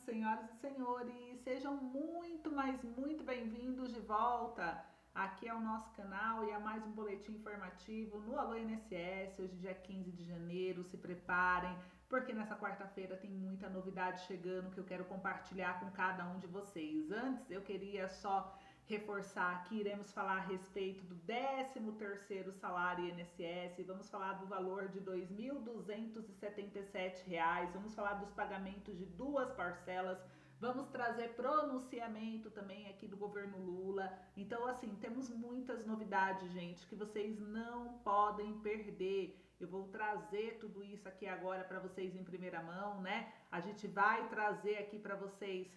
senhoras e senhores, sejam muito bem-vindos de volta aqui ao nosso canal e a mais um boletim informativo no Alô INSS. Hoje, dia 15 de janeiro, se preparem, porque nessa quarta-feira tem muita novidade chegando que eu quero compartilhar com cada um de vocês. Antes, eu queria só reforçar que iremos falar a respeito do 13º salário INSS, vamos falar do valor de R$ 2.277, vamos falar dos pagamentos de duas parcelas, vamos trazer pronunciamento também aqui do governo Lula. Então, assim, temos muitas novidades, gente, que vocês não podem perder. Eu vou trazer tudo isso aqui agora para vocês em primeira mão, né? A gente vai trazer aqui para vocês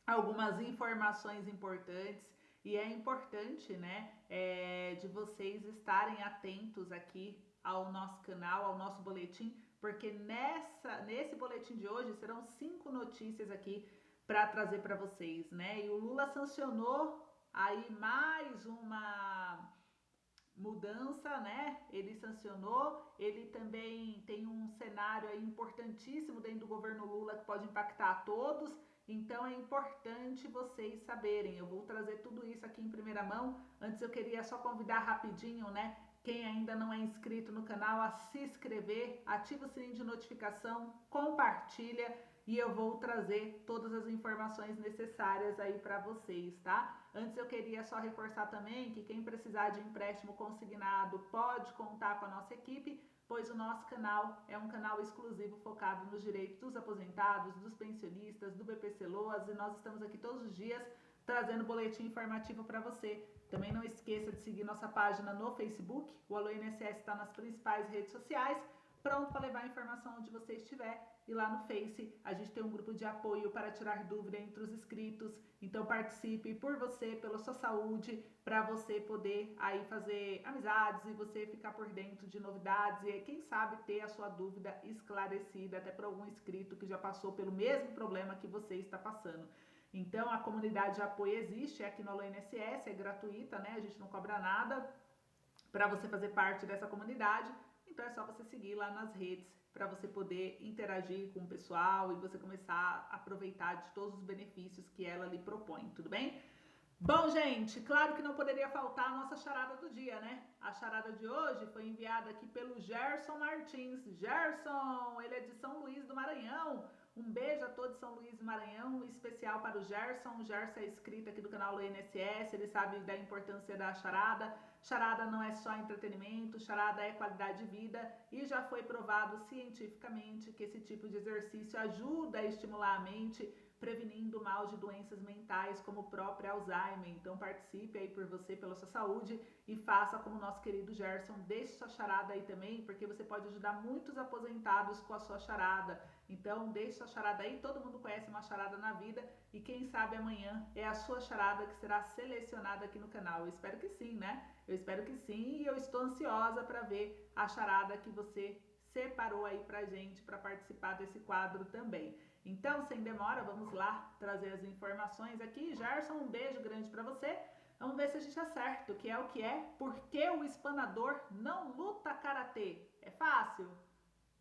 algumas informações importantes e é importante, né, de vocês estarem atentos aqui ao nosso canal, ao nosso boletim, porque nesse boletim de hoje serão 5 notícias aqui para trazer para vocês, né? E o Lula sancionou aí mais uma mudança, né? Ele sancionou, ele também tem um cenário aí importantíssimo dentro do governo Lula que pode impactar a todos. Então é importante vocês saberem. Eu vou trazer tudo isso aqui em primeira mão. Antes eu queria só convidar rapidinho, né? Quem ainda não é inscrito no canal, a se inscrever, ativa o sininho de notificação, compartilha e eu vou trazer todas as informações necessárias aí para vocês, tá? Antes eu queria só reforçar também que quem precisar de empréstimo consignado pode contar com a nossa equipe, pois o nosso canal é um canal exclusivo focado nos direitos dos aposentados, dos pensionistas, do BPC Loas, e nós estamos aqui todos os dias trazendo boletim informativo para você. Também não esqueça de seguir nossa página no Facebook, o Alô INSS está nas principais redes sociais, pronto para levar a informação onde você estiver. E lá no Face a gente tem um grupo de apoio para tirar dúvida entre os inscritos. Então participe por você, pela sua saúde, para você poder aí fazer amizades e você ficar por dentro de novidades e quem sabe ter a sua dúvida esclarecida até por algum inscrito que já passou pelo mesmo problema que você está passando. Então a comunidade de apoio existe, é aqui no Alô INSS, é gratuita, né? A gente não cobra nada para você fazer parte dessa comunidade. Então é só você seguir lá nas redes para você poder interagir com o pessoal e você começar a aproveitar de todos os benefícios que ela lhe propõe, tudo bem? Bom, gente, claro que não poderia faltar a nossa charada do dia, né? A charada de hoje foi enviada aqui pelo Gerson Martins. Gerson, ele é de São Luís do Maranhão. Um beijo a todos de São Luís do Maranhão, especial para o Gerson. O Gerson é inscrito aqui do canal do INSS, ele sabe da importância da charada. Charada não é só entretenimento, charada é qualidade de vida e já foi provado cientificamente que esse tipo de exercício ajuda a estimular a mente, prevenindo o mal de doenças mentais como o próprio Alzheimer. Então participe aí por você, pela sua saúde e faça como o nosso querido Gerson, deixe sua charada aí também, porque você pode ajudar muitos aposentados com a sua charada. Então deixe sua charada aí, todo mundo conhece uma charada na vida e quem sabe amanhã é a sua charada que será selecionada aqui no canal. Eu espero que sim, né? Eu espero que sim e eu estou ansiosa para ver a charada que você separou aí pra gente para participar desse quadro também. Então, sem demora, vamos lá trazer as informações aqui. Gerson, um beijo grande para você. Vamos ver se a gente acerta o que é o que é. Por que o espanador não luta karatê? É fácil.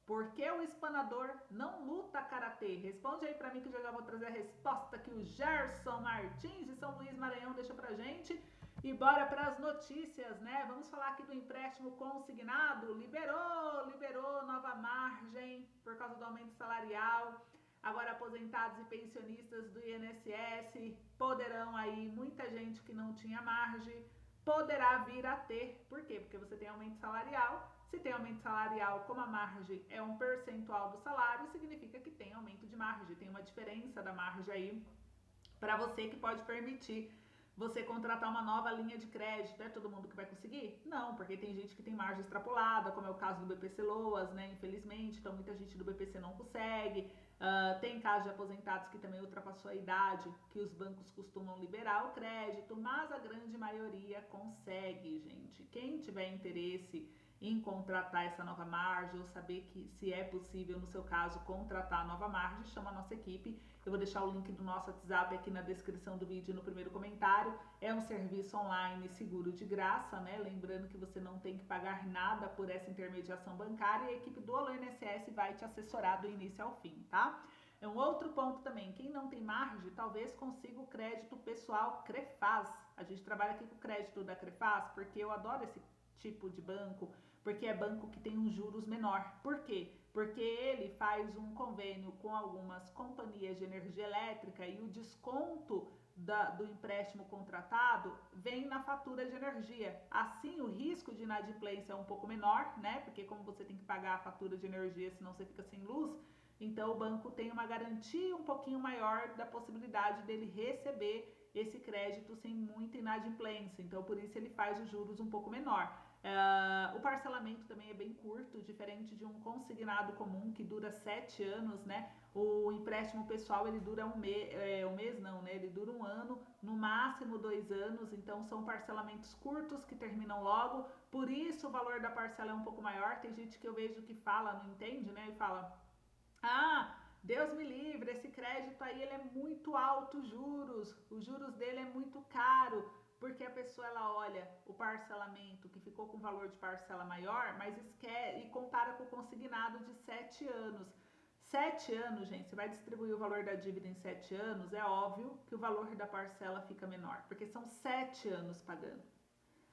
Por que o espanador não luta karatê? Responde aí para mim que eu já vou trazer a resposta que o Gerson Martins de São Luís Maranhão deixa pra gente. E bora para as notícias, né? Vamos falar aqui do empréstimo consignado. Liberou nova margem por causa do aumento salarial. Agora aposentados e pensionistas do INSS poderão aí, muita gente que não tinha margem, poderá vir a ter. Por quê? Porque você tem aumento salarial. Se tem aumento salarial, como a margem é um percentual do salário, significa que tem aumento de margem. Tem uma diferença da margem aí para você que pode permitir você contratar uma nova linha de crédito. É todo mundo que vai conseguir? Não, porque tem gente que tem margem extrapolada, como é o caso do BPC Loas, né? Infelizmente, então muita gente do BPC não consegue. Tem casos de aposentados que também ultrapassou a idade, que os bancos costumam liberar o crédito, mas a grande maioria consegue, gente. Quem tiver interesse em contratar essa nova margem ou saber que se é possível, no seu caso, contratar a nova margem, chama a nossa equipe. Eu vou deixar o link do nosso WhatsApp aqui na descrição do vídeo e no primeiro comentário. É um serviço online seguro de graça, né? Lembrando que você não tem que pagar nada por essa intermediação bancária e a equipe do Alô INSS vai te assessorar do início ao fim, tá? É um outro ponto também, quem não tem margem, talvez consiga o crédito pessoal Crefaz. A gente trabalha aqui com o crédito da Crefaz, porque eu adoro esse tipo de banco, porque é banco que tem um juros menor. Por quê? Porque ele faz um convênio com algumas companhias de energia elétrica e o desconto do empréstimo contratado vem na fatura de energia. Assim, o risco de inadimplência é um pouco menor, né? Porque como você tem que pagar a fatura de energia, senão você fica sem luz, então o banco tem uma garantia um pouquinho maior da possibilidade dele receber esse crédito sem muita inadimplência. Então, por isso ele faz os juros um pouco menor. O parcelamento também é bem curto, diferente de um consignado comum que dura 7 anos, né? O empréstimo pessoal ele dura um mês não, né? Ele dura 1 ano, no máximo 2 anos, então são parcelamentos curtos que terminam logo, por isso o valor da parcela é um pouco maior. Tem gente que eu vejo que fala, não entende, né? E fala: ah, Deus me livre, esse crédito aí ele é muito alto os juros dele é muito caro, porque a pessoa ela olha o parcelamento que ficou com valor de parcela maior, mas esquece e compara com o consignado de 7 anos. 7 anos, gente, você vai distribuir o valor da dívida em 7 anos, é óbvio que o valor da parcela fica menor, porque são 7 anos pagando.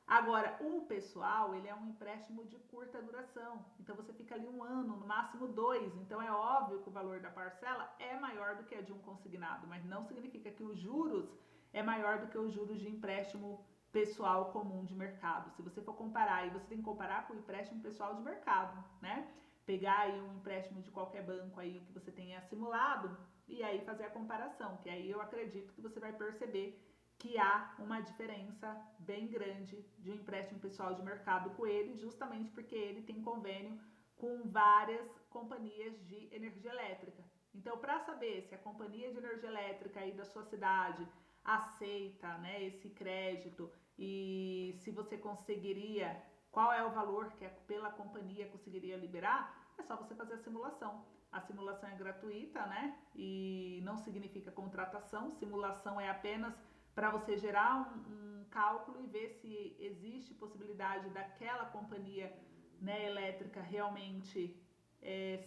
Agora, o pessoal, ele é um empréstimo de curta duração, então você fica ali 1 ano, no máximo 2, então é óbvio que o valor da parcela é maior do que a de um consignado, mas não significa que os juros é maior do que os juros de empréstimo pessoal comum de mercado. Se você for comparar, e você tem que comparar com o empréstimo pessoal de mercado, né? Pegar aí um empréstimo de qualquer banco aí que você tenha simulado e aí fazer a comparação, que aí eu acredito que você vai perceber que há uma diferença bem grande de um empréstimo pessoal de mercado com ele, justamente porque ele tem convênio com várias companhias de energia elétrica. Então, para saber se a companhia de energia elétrica aí da sua cidade aceita, né, esse crédito e se você conseguiria, qual é o valor que pela companhia conseguiria liberar, é só você fazer a simulação. A simulação é gratuita, né? E não significa contratação. Simulação é apenas para você gerar um cálculo e ver se existe possibilidade daquela companhia, né, elétrica realmente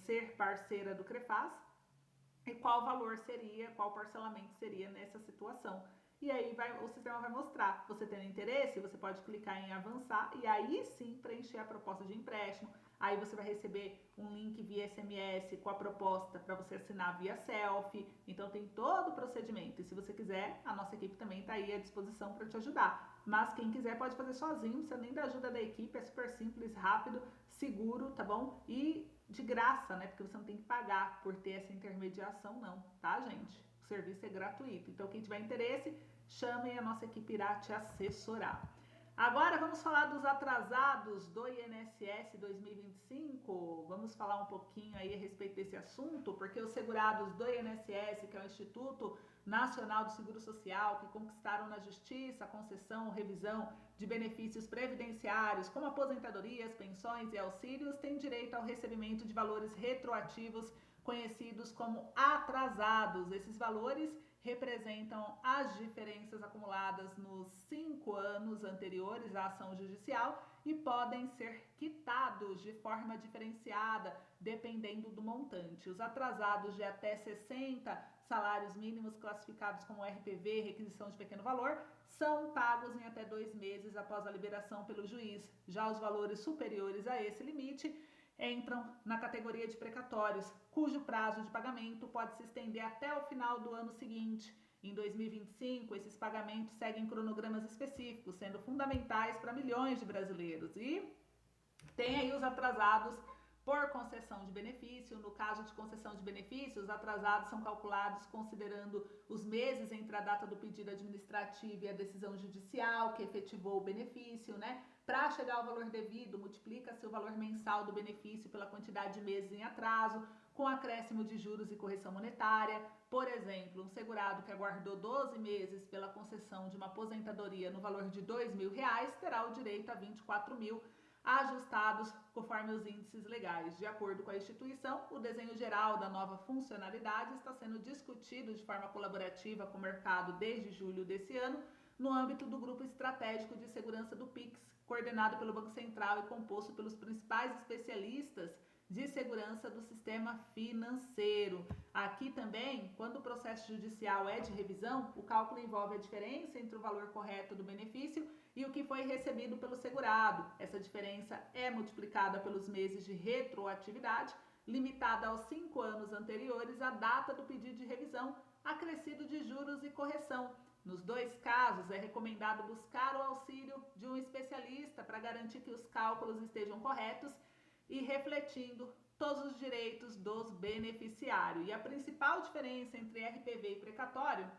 ser parceira do Crefaz e qual valor seria, qual parcelamento seria nessa situação. E aí o sistema vai mostrar. Você tendo interesse, você pode clicar em avançar e aí sim preencher a proposta de empréstimo. Aí você vai receber um link via SMS com a proposta para você assinar via selfie. Então tem todo o procedimento. E se você quiser, a nossa equipe também está aí à disposição para te ajudar. Mas quem quiser pode fazer sozinho, não precisa nem da ajuda da equipe. É super simples, rápido, seguro, tá bom? E de graça, né? Porque você não tem que pagar por ter essa intermediação, não, tá, gente? O serviço é gratuito. Então, quem tiver interesse, chame e a nossa equipe irá te assessorar. Agora vamos falar dos atrasados do INSS 2025. Vamos falar um pouquinho aí a respeito desse assunto, porque os segurados do INSS, que é o Instituto Nacional do Seguro Social, que conquistaram na Justiça a concessão ou revisão de benefícios previdenciários, como aposentadorias, pensões e auxílios, têm direito ao recebimento de valores retroativos, conhecidos como atrasados. Esses valores representam as diferenças acumuladas nos 5 anos anteriores à ação judicial e podem ser quitados de forma diferenciada, dependendo do montante. Os atrasados de até 60 salários mínimos classificados como RPV, requisição de pequeno valor, são pagos em até 2 meses após a liberação pelo juiz. Já os valores superiores a esse limite entram na categoria de precatórios, cujo prazo de pagamento pode se estender até o final do ano seguinte. Em 2025, esses pagamentos seguem cronogramas específicos, sendo fundamentais para milhões de brasileiros. E tem aí os atrasados por concessão de benefício. No caso de concessão de benefício, os atrasados são calculados considerando os meses entre a data do pedido administrativo e a decisão judicial que efetivou o benefício, né? Para chegar ao valor devido, multiplica-se o valor mensal do benefício pela quantidade de meses em atraso, com acréscimo de juros e correção monetária. Por exemplo, um segurado que aguardou 12 meses pela concessão de uma aposentadoria no valor de R$2.000 terá o direito a 24.000 ajustados conforme os índices legais. De acordo com a instituição, o desenho geral da nova funcionalidade está sendo discutido de forma colaborativa com o mercado desde julho desse ano, no âmbito do Grupo Estratégico de Segurança do PIX, coordenado pelo Banco Central e composto pelos principais especialistas de segurança do sistema financeiro. Aqui também, quando o processo judicial é de revisão, o cálculo envolve a diferença entre o valor correto do benefício e o que foi recebido pelo segurado. Essa diferença é multiplicada pelos meses de retroatividade, limitada aos 5 anos anteriores à data do pedido de revisão, acrescido de juros e correção. Nos dois casos, é recomendado buscar o auxílio de um especialista para garantir que os cálculos estejam corretos e refletindo todos os direitos dos beneficiários. E a principal diferença entre RPV e precatório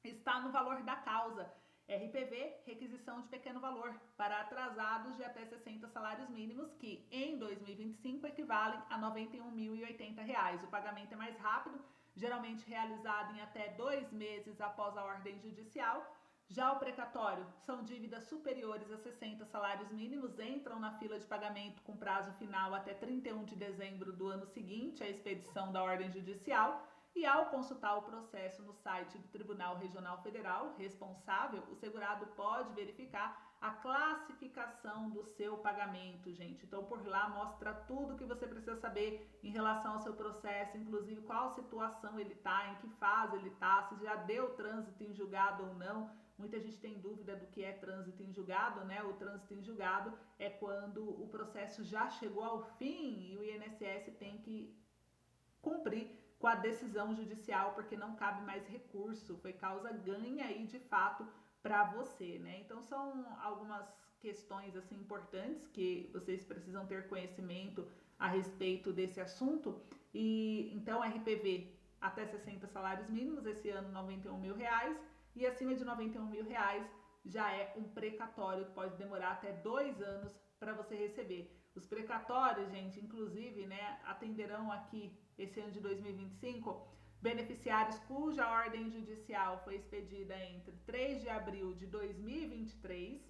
está no valor da causa. RPV, requisição de pequeno valor, para atrasados de até 60 salários mínimos, que em 2025 equivalem a R$ 91.080. O pagamento é mais rápido, geralmente realizado em até 2 meses após a ordem judicial. Já o precatório são dívidas superiores a 60 salários mínimos, entram na fila de pagamento com prazo final até 31 de dezembro do ano seguinte à expedição da ordem judicial. E ao consultar o processo no site do Tribunal Regional Federal responsável, o segurado pode verificar a classificação do seu pagamento, gente. Então, por lá mostra tudo que você precisa saber em relação ao seu processo, inclusive qual situação ele está, em que fase ele está, se já deu trânsito em julgado ou não. Muita gente tem dúvida do que é trânsito em julgado, né? O trânsito em julgado é quando o processo já chegou ao fim e o INSS tem que cumprir com a decisão judicial, porque não cabe mais recurso, foi causa ganha aí de fato para você, né? Então são algumas questões assim importantes que vocês precisam ter conhecimento a respeito desse assunto. E então RPV até 60 salários mínimos, esse ano R$ 91.000, e acima de R$ 91.000 já é um precatório que pode demorar até 2 anos para você receber. Os precatórios, gente, inclusive, né, atenderão aqui esse ano de 2025 beneficiários cuja ordem judicial foi expedida entre 3 de abril de 2023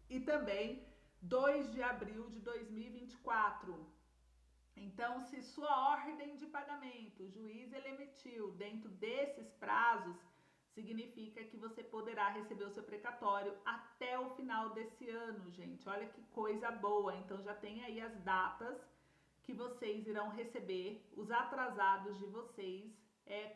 e também 2 de abril de 2024. Então, se sua ordem de pagamento, o juiz ele emitiu dentro desses prazos, significa que você poderá receber o seu precatório até o final desse ano, gente. Olha que coisa boa. Então, já tem aí as datas que vocês irão receber, os atrasados de vocês,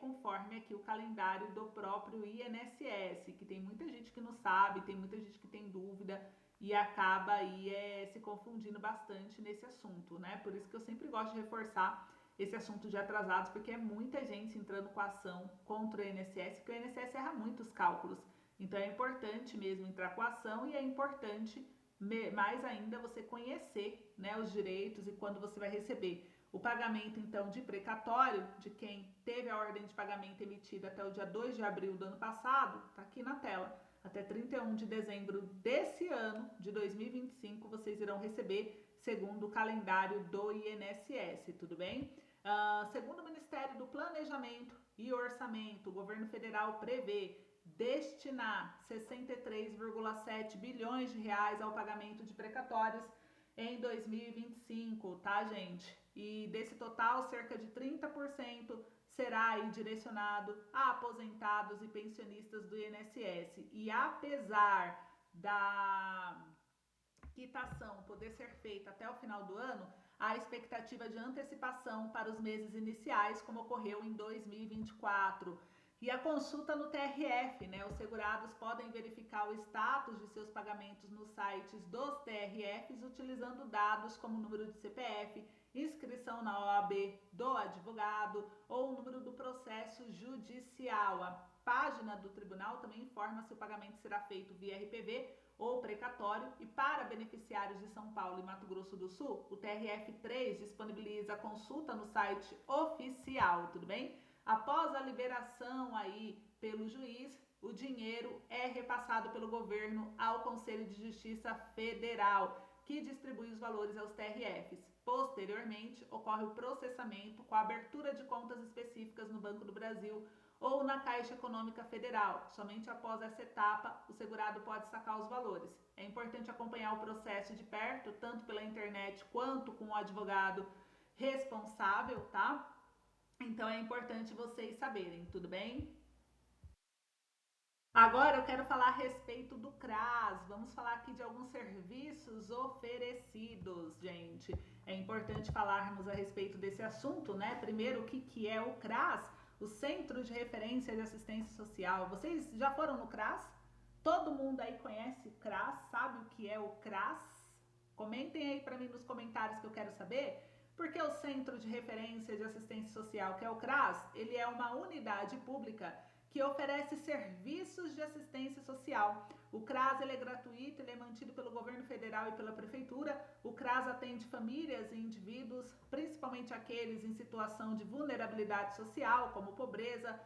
conforme aqui o calendário do próprio INSS, que tem muita gente que não sabe, tem muita gente que tem dúvida e acaba aí se confundindo bastante nesse assunto, né? Por isso que eu sempre gosto de reforçar esse assunto de atrasados, porque é muita gente entrando com ação contra o INSS, porque o INSS erra muitos cálculos. Então é importante mesmo entrar com ação e é importante mais ainda você conhecer, né, os direitos e quando você vai receber. O pagamento, então, de precatório, de quem teve a ordem de pagamento emitida até o dia 2 de abril do ano passado, tá aqui na tela. Até 31 de dezembro desse ano, de 2025, vocês irão receber segundo o calendário do INSS, tudo bem? Segundo o Ministério do Planejamento e Orçamento, o governo federal prevê destinar 63,7 bilhões de reais ao pagamento de precatórios em 2025, tá, gente? E desse total, cerca de 30% será aí direcionado a aposentados e pensionistas do INSS. E apesar da quitação poder ser feita até o final do ano, há expectativa de antecipação para os meses iniciais, como ocorreu em 2024. E a consulta no TRF, né? Os segurados podem verificar o status de seus pagamentos nos sites dos TRFs utilizando dados como número de CPF, inscrição na OAB do advogado ou o número do processo judicial. A página do tribunal também informa se o pagamento será feito via RPV ou precatório, e para beneficiários de São Paulo e Mato Grosso do Sul, o TRF3 disponibiliza a consulta no site oficial, tudo bem? Após a liberação aí pelo juiz, o dinheiro é repassado pelo governo ao Conselho de Justiça Federal, que distribui os valores aos TRFs. Posteriormente, ocorre o processamento com a abertura de contas específicas no Banco do Brasil ou na Caixa Econômica Federal. Somente após essa etapa, o segurado pode sacar os valores. É importante acompanhar o processo de perto, tanto pela internet quanto com o advogado responsável, tá? Então é importante vocês saberem, tudo bem? Agora eu quero falar a respeito do CRAS. Vamos falar aqui de alguns serviços oferecidos, gente. é importante falarmos a respeito desse assunto, né? Primeiro, o que é o CRAS, o Centro de Referência de Assistência Social. Vocês já foram no CRAS? Todo mundo aí conhece o CRAS, sabe o que é o CRAS? Comentem aí para mim nos comentários que eu quero saber. Porque o Centro de Referência de Assistência Social, que é o CRAS, ele é uma unidade pública que oferece serviços de assistência social. O CRAS ele é gratuito, ele é mantido pelo governo federal e pela prefeitura. O CRAS atende famílias e indivíduos, principalmente aqueles em situação de vulnerabilidade social, como pobreza,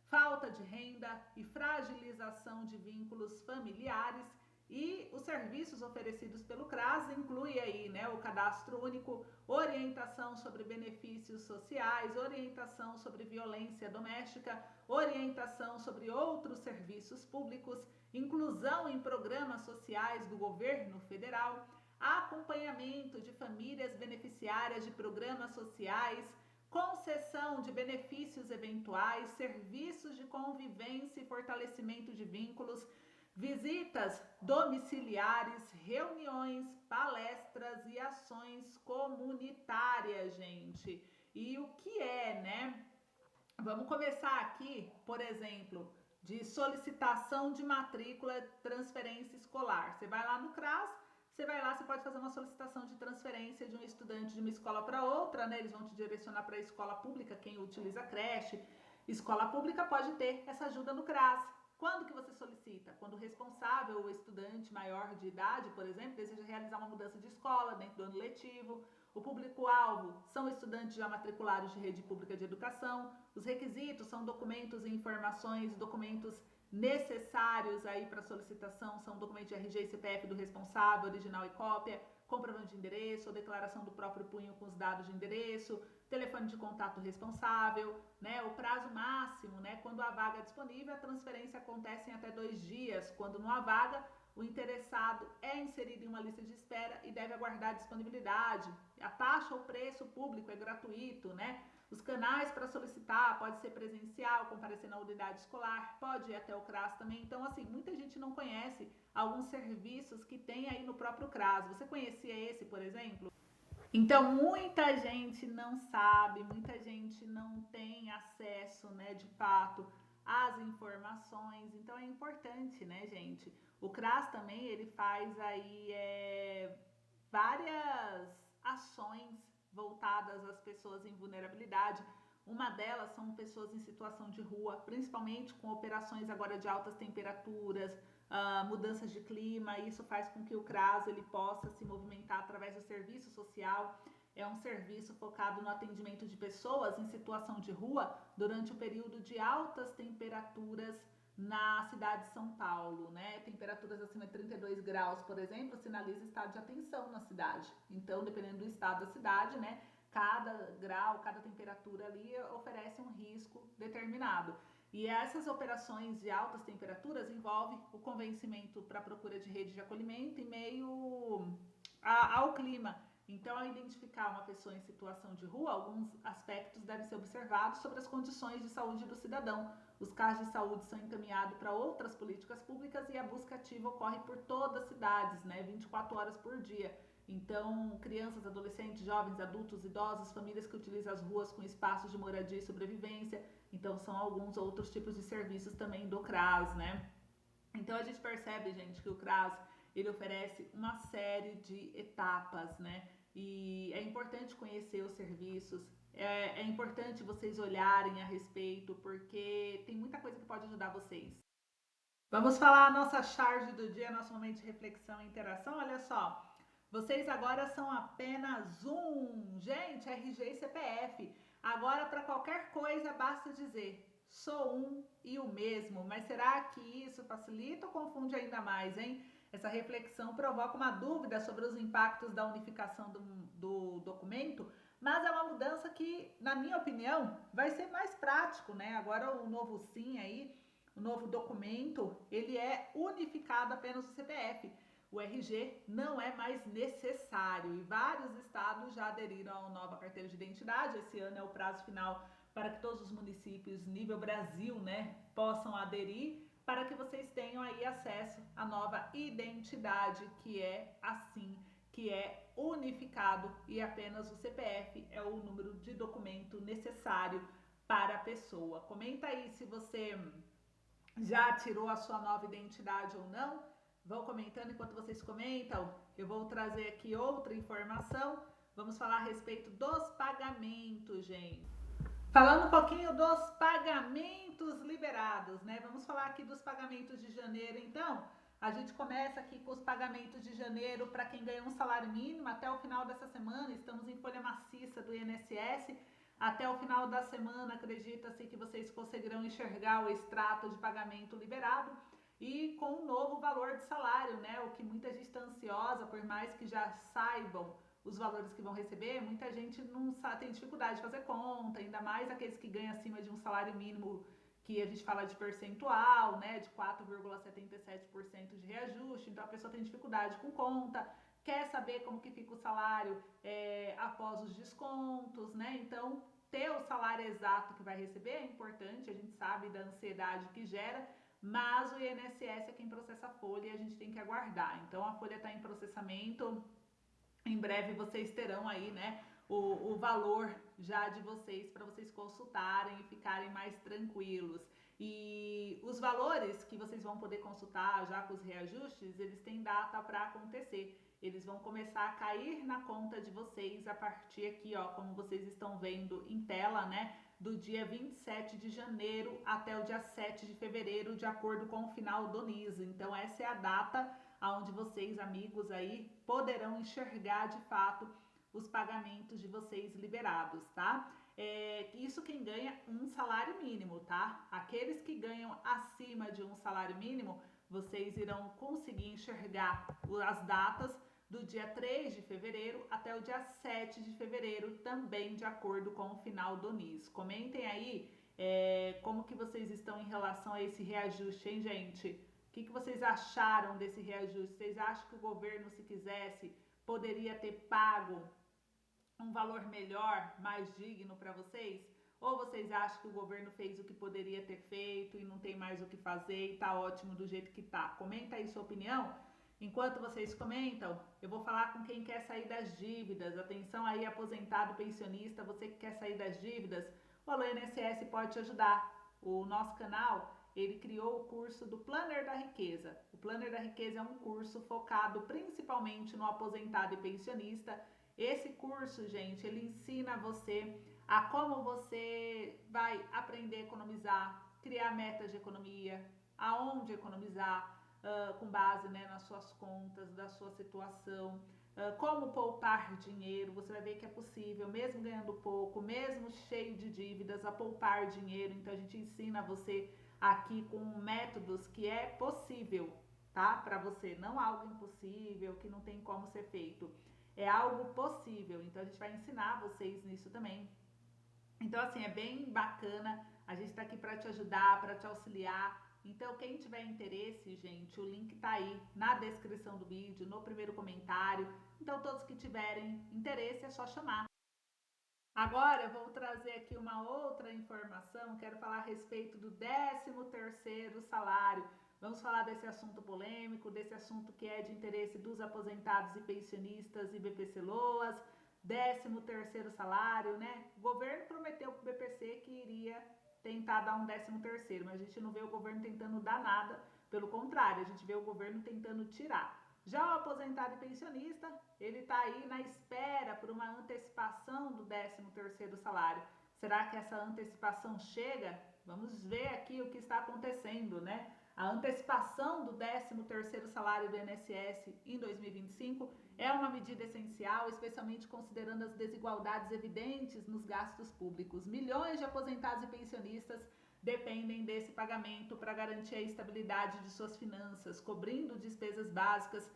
falta de renda e fragilização de vínculos familiares. E os serviços oferecidos pelo CRAS incluem aí, né, o cadastro único, orientação sobre benefícios sociais, orientação sobre violência doméstica, orientação sobre outros serviços públicos, inclusão em programas sociais do governo federal, acompanhamento de famílias beneficiárias de programas sociais, concessão de benefícios eventuais, serviços de convivência e fortalecimento de vínculos, visitas domiciliares, reuniões, palestras e ações comunitárias, gente. E o que é, né? Vamos começar aqui, por exemplo, de solicitação de matrícula, transferência escolar. Você vai lá no CRAS, você pode fazer uma solicitação de transferência de um estudante de uma escola para outra, né? Eles vão te direcionar para a escola pública, quem utiliza creche. Escola pública pode ter essa ajuda no CRAS. Quando que você solicita? Quando o responsável, o estudante maior de idade, por exemplo, deseja realizar uma mudança de escola dentro do ano letivo. O público-alvo são estudantes já matriculados de rede pública de educação. Os requisitos são documentos e informações, documentos necessários aí para solicitação são documento de RG e CPF do responsável, original e cópia, comprovante de endereço ou declaração do próprio punho com os dados de endereço, telefone de contato responsável, né? O prazo máximo, né? Quando a vaga é disponível, a transferência acontece em até 2 dias. Quando não há vaga, o interessado é inserido em uma lista de espera e deve aguardar disponibilidade. A taxa ou preço público é gratuito, né? Os canais para solicitar pode ser presencial, comparecer na unidade escolar, pode ir até o CRAS também. Então, assim, muita gente não conhece alguns serviços que tem aí no próprio CRAS. Você conhecia esse, por exemplo? Então, muita gente não sabe, muita gente não tem acesso, né, de fato, às informações. Então, é importante, né, gente? O CRAS também, ele faz aí várias ações voltadas às pessoas em vulnerabilidade. Uma delas são pessoas em situação de rua, principalmente com operações agora de altas temperaturas, mudanças de clima. Isso faz com que o CRAS ele possa se movimentar através do serviço social. É um serviço focado no atendimento de pessoas em situação de rua durante o período de altas temperaturas na cidade de São Paulo, né? Temperaturas acima de 32 graus, por exemplo, sinaliza estado de atenção na cidade. Então, dependendo do estado da cidade, né? Cada grau, cada temperatura ali oferece um risco determinado. E essas operações de altas temperaturas envolvem o convencimento para a procura de rede de acolhimento em meio ao clima. Então, ao identificar uma pessoa em situação de rua, alguns aspectos devem ser observados sobre as condições de saúde do cidadão. Os casos de saúde são encaminhados para outras políticas públicas e a busca ativa ocorre por todas as cidades, né? 24 horas por dia. Então, crianças, adolescentes, jovens, adultos, idosos, famílias que utilizam as ruas com espaços de moradia e sobrevivência. Então, são alguns outros tipos de serviços também do CRAS, né? Então, a gente percebe, gente, que o CRAS, ele oferece uma série de etapas, né? E é importante conhecer os serviços, é importante vocês olharem a respeito, porque tem muita coisa que pode ajudar vocês. Vamos falar a nossa charge do dia, nosso momento de reflexão e interação. Olha só, vocês agora são apenas um. Gente, RG e CPF. Agora, para qualquer coisa, basta dizer: sou um e o mesmo. Mas será que isso facilita ou confunde ainda mais, hein? Essa reflexão provoca uma dúvida sobre os impactos da unificação do documento, mas é uma mudança que, na minha opinião, vai ser mais prático, né? Agora o novo SIM aí, o novo documento, ele é unificado apenas no CPF. O RG não é mais necessário e vários estados já aderiram à nova carteira de identidade. Esse ano é o prazo final para que todos os municípios nível Brasil, né, possam aderir, para que vocês tenham aí acesso à nova identidade, que é assim, que é unificado e apenas o CPF é o número de documento necessário para a pessoa. Comenta aí se você já tirou a sua nova identidade ou não. Vão comentando enquanto vocês comentam. Eu vou trazer aqui outra informação. Vamos falar a respeito dos pagamentos, gente. Falando um pouquinho dos pagamentos liberados, né? Vamos falar aqui dos pagamentos de janeiro, então. A gente começa aqui com os pagamentos de janeiro para quem ganhou um salário mínimo até o final dessa semana. Estamos em folha maciça do INSS. Até o final da semana, acredita-se que vocês conseguirão enxergar o extrato de pagamento liberado e com um novo valor de salário, né? O que muita gente está ansiosa, por mais que já saibam os valores que vão receber, muita gente não sabe, tem dificuldade de fazer conta, ainda mais aqueles que ganham acima de um salário mínimo, que a gente fala de percentual, né, de 4,77% de reajuste, então a pessoa tem dificuldade com conta, quer saber como que fica o salário após os descontos, né, então ter o salário exato que vai receber é importante, a gente sabe da ansiedade que gera, mas o INSS é quem processa a folha e a gente tem que aguardar, então a folha está em processamento. Em breve vocês terão aí, né, o valor já de vocês para vocês consultarem e ficarem mais tranquilos. E os valores que vocês vão poder consultar já com os reajustes, eles têm data para acontecer. Eles vão começar a cair na conta de vocês a partir aqui, ó, como vocês estão vendo em tela, né, do dia 27 de janeiro até o dia 7 de fevereiro, de acordo com o final do NIS. Então essa é a data onde vocês, amigos aí, poderão enxergar de fato os pagamentos de vocês liberados, tá? Isso quem ganha um salário mínimo, tá? Aqueles que ganham acima de um salário mínimo, vocês irão conseguir enxergar as datas do dia 3 de fevereiro até o dia 7 de fevereiro, também de acordo com o final do NIS. Comentem aí como que vocês estão em relação a esse reajuste, hein, gente? O que vocês acharam desse reajuste? Vocês acham que o governo, se quisesse, poderia ter pago um valor melhor, mais digno para vocês? Ou vocês acham que o governo fez o que poderia ter feito e não tem mais o que fazer e tá ótimo do jeito que tá? Comenta aí sua opinião. Enquanto vocês comentam, eu vou falar com quem quer sair das dívidas. Atenção aí, aposentado, pensionista, você que quer sair das dívidas, o Alô INSS pode te ajudar. O nosso canal, ele criou o curso do Planner da Riqueza. O Planner da Riqueza é um curso focado principalmente no aposentado e pensionista. Esse curso, gente, ele ensina você a como você vai aprender a economizar, criar metas de economia, aonde economizar, com base, né, nas suas contas, da sua situação, como poupar dinheiro. Você vai ver que é possível, mesmo ganhando pouco, mesmo cheio de dívidas, a poupar dinheiro. Então a gente ensina você aqui com métodos que é possível, tá? Para você, não algo impossível, que não tem como ser feito. É algo possível, então a gente vai ensinar vocês nisso também. Então assim, é bem bacana, a gente tá aqui para te ajudar, para te auxiliar. Então quem tiver interesse, gente, o link tá aí na descrição do vídeo, no primeiro comentário. Então todos que tiverem interesse é só chamar. Agora eu vou trazer aqui uma outra informação, quero falar a respeito do 13º salário. Vamos falar desse assunto polêmico, desse assunto que é de interesse dos aposentados e pensionistas e BPC-Loas, 13º salário, né? O governo prometeu para o BPC que iria tentar dar um 13º, mas a gente não vê o governo tentando dar nada, pelo contrário, a gente vê o governo tentando tirar. Já o aposentado e pensionista, ele está aí na espera por uma antecipação do 13º salário. Será que essa antecipação chega? Vamos ver aqui o que está acontecendo, né? A antecipação do 13º salário do INSS em 2025 é uma medida essencial, especialmente considerando as desigualdades evidentes nos gastos públicos. Milhões de aposentados e pensionistas dependem desse pagamento para garantir a estabilidade de suas finanças, cobrindo despesas básicas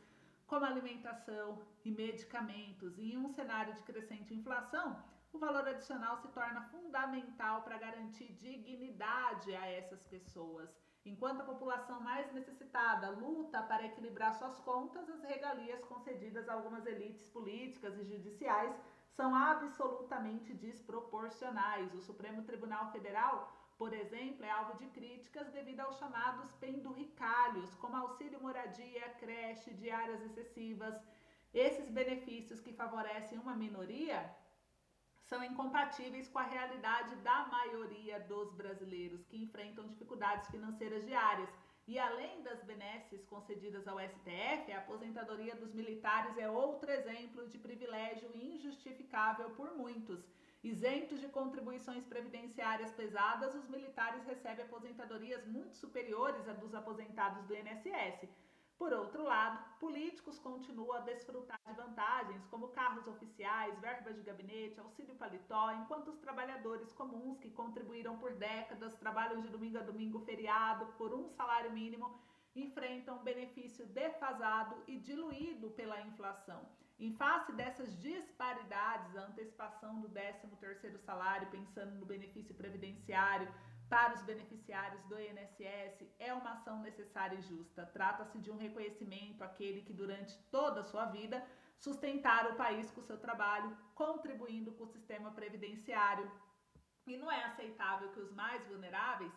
como alimentação e medicamentos. E em um cenário de crescente inflação, o valor adicional se torna fundamental para garantir dignidade a essas pessoas. Enquanto a população mais necessitada luta para equilibrar suas contas, as regalias concedidas a algumas elites políticas e judiciais são absolutamente desproporcionais. O Supremo Tribunal Federal, por exemplo, é alvo de críticas devido aos chamados penduricalhos, como auxílio moradia, creche, diárias excessivas, esses benefícios que favorecem uma minoria são incompatíveis com a realidade da maioria dos brasileiros que enfrentam dificuldades financeiras diárias. E além das benesses concedidas ao STF, a aposentadoria dos militares é outro exemplo de privilégio injustificável por muitos. Isentos de contribuições previdenciárias pesadas, os militares recebem aposentadorias muito superiores à dos aposentados do INSS. Por outro lado, políticos continuam a desfrutar de vantagens como carros oficiais, verbas de gabinete, auxílio paletó, enquanto os trabalhadores comuns que contribuíram por décadas, trabalham de domingo a domingo feriado por um salário mínimo, enfrentam um benefício defasado e diluído pela inflação. Em face dessas disparidades, a antecipação do 13º salário, pensando no benefício previdenciário, para os beneficiários do INSS é uma ação necessária e justa. Trata-se de um reconhecimento àquele que durante toda a sua vida sustentaram o país com o seu trabalho, contribuindo com o sistema previdenciário. E não é aceitável que os mais vulneráveis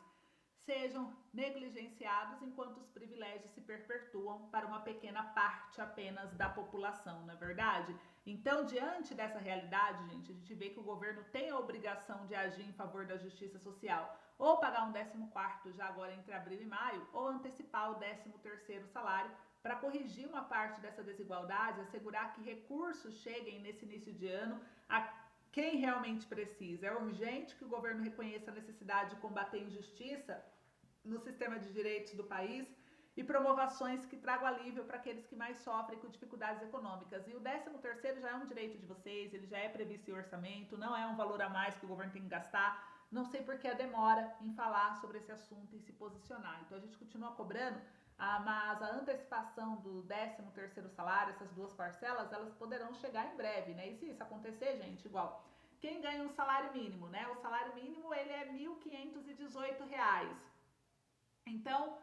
sejam negligenciados enquanto os privilégios se perpetuam para uma pequena parte apenas da população, não é verdade? Então, diante dessa realidade, gente, a gente vê que o governo tem a obrigação de agir em favor da justiça social, ou pagar um 14º já agora entre abril e maio, ou antecipar o 13º salário para corrigir uma parte dessa desigualdade, assegurar que recursos cheguem nesse início de ano a quem realmente precisa. É urgente que o governo reconheça a necessidade de combater a injustiça no sistema de direitos do país e promova ações que tragam alívio para aqueles que mais sofrem com dificuldades econômicas. E o 13º já é um direito de vocês, ele já é previsto em orçamento, não é um valor a mais que o governo tem que gastar. Não sei por que a demora em falar sobre esse assunto e se posicionar. Então a gente continua cobrando, mas a antecipação do 13º salário, essas duas parcelas, elas poderão chegar em breve, né? E se isso acontecer, gente, igual, quem ganha um salário mínimo, né? O salário mínimo, ele é R$ 1.518. Então,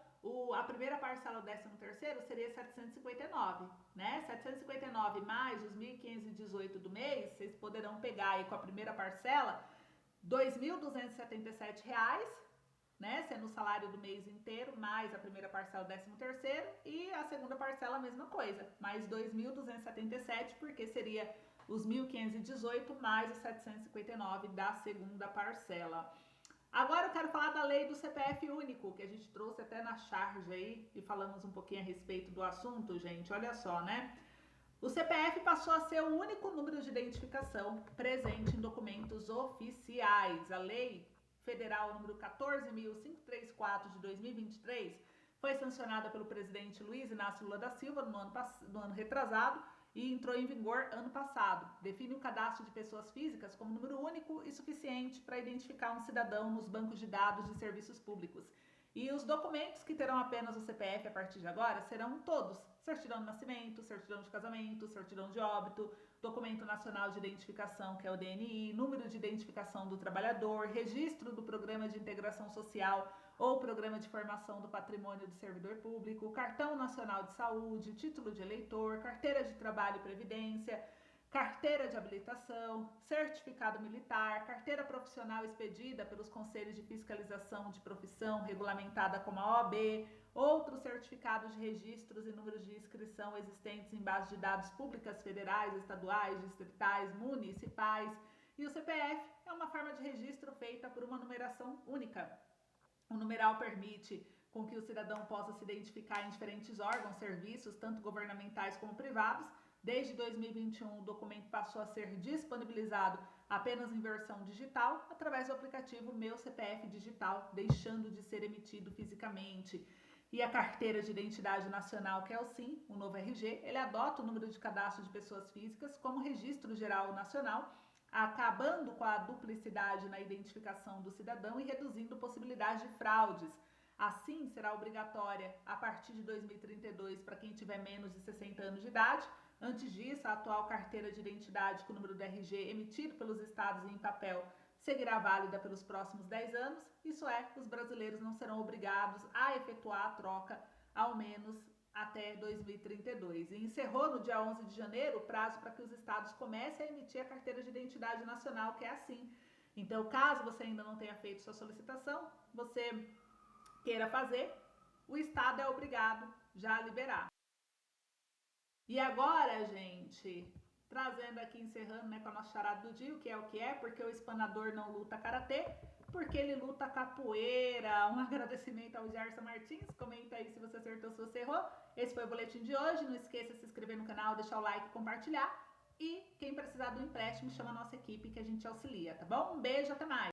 a primeira parcela do 13º seria 759, né? 759 mais os 1.518 do mês, vocês poderão pegar aí com a primeira parcela R$ 2.277, né? Sendo o salário do mês inteiro, mais a primeira parcela do 13º, e a segunda parcela a mesma coisa, mais 2.277, porque seria os 1.518 mais os 759 da segunda parcela. Agora eu quero falar da lei do CPF único, que a gente trouxe até na charge aí e falamos um pouquinho a respeito do assunto, gente. Olha só, né? O CPF passou a ser o único número de identificação presente em documentos oficiais. A lei federal número 14.534 de 2023 foi sancionada pelo presidente Luiz Inácio Lula da Silva no ano retrasado e entrou em vigor ano passado. Define o cadastro de pessoas físicas como número único e suficiente para identificar um cidadão nos bancos de dados de serviços públicos. E os documentos que terão apenas o CPF a partir de agora serão todos: certidão de nascimento, certidão de casamento, certidão de óbito, documento nacional de identificação, que é o DNI, número de identificação do trabalhador, registro do programa de integração social ou programa de formação do patrimônio do servidor público, cartão nacional de saúde, título de eleitor, carteira de trabalho e previdência, carteira de habilitação, certificado militar, carteira profissional expedida pelos conselhos de fiscalização de profissão, regulamentada como a OAB, outros certificados de registros e números de inscrição existentes em bases de dados públicas federais, estaduais, distritais, municipais. E o CPF é uma forma de registro feita por uma numeração única. O numeral permite com que o cidadão possa se identificar em diferentes órgãos, serviços, tanto governamentais como privados. Desde 2021, o documento passou a ser disponibilizado apenas em versão digital, através do aplicativo Meu CPF Digital, deixando de ser emitido fisicamente. E a carteira de identidade nacional, que é o SIM, o novo RG, ele adota o número de cadastro de pessoas físicas como registro geral nacional, acabando com a duplicidade na identificação do cidadão e reduzindo possibilidade de fraudes. Assim, será obrigatória a partir de 2032 para quem tiver menos de 60 anos de idade. Antes disso, a atual carteira de identidade com o número do RG emitido pelos estados em papel seguirá válida pelos próximos 10 anos. Isso é, os brasileiros não serão obrigados a efetuar a troca, ao menos até 2032. E encerrou no dia 11 de janeiro o prazo para que os estados comecem a emitir a carteira de identidade nacional, que é assim. Então, caso você ainda não tenha feito sua solicitação, você queira fazer, o estado é obrigado já a liberar. E agora, gente, trazendo aqui, encerrando, né, com a nossa charada do dia, o que é, porque o espanador não luta karatê, porque ele luta capoeira. Um agradecimento ao Gerson Martins. Comenta aí se você acertou, se você errou. Esse foi o boletim de hoje. Não esqueça de se inscrever no canal, deixar o like, compartilhar. E quem precisar do empréstimo, chama a nossa equipe que a gente auxilia, tá bom? Um beijo, até mais!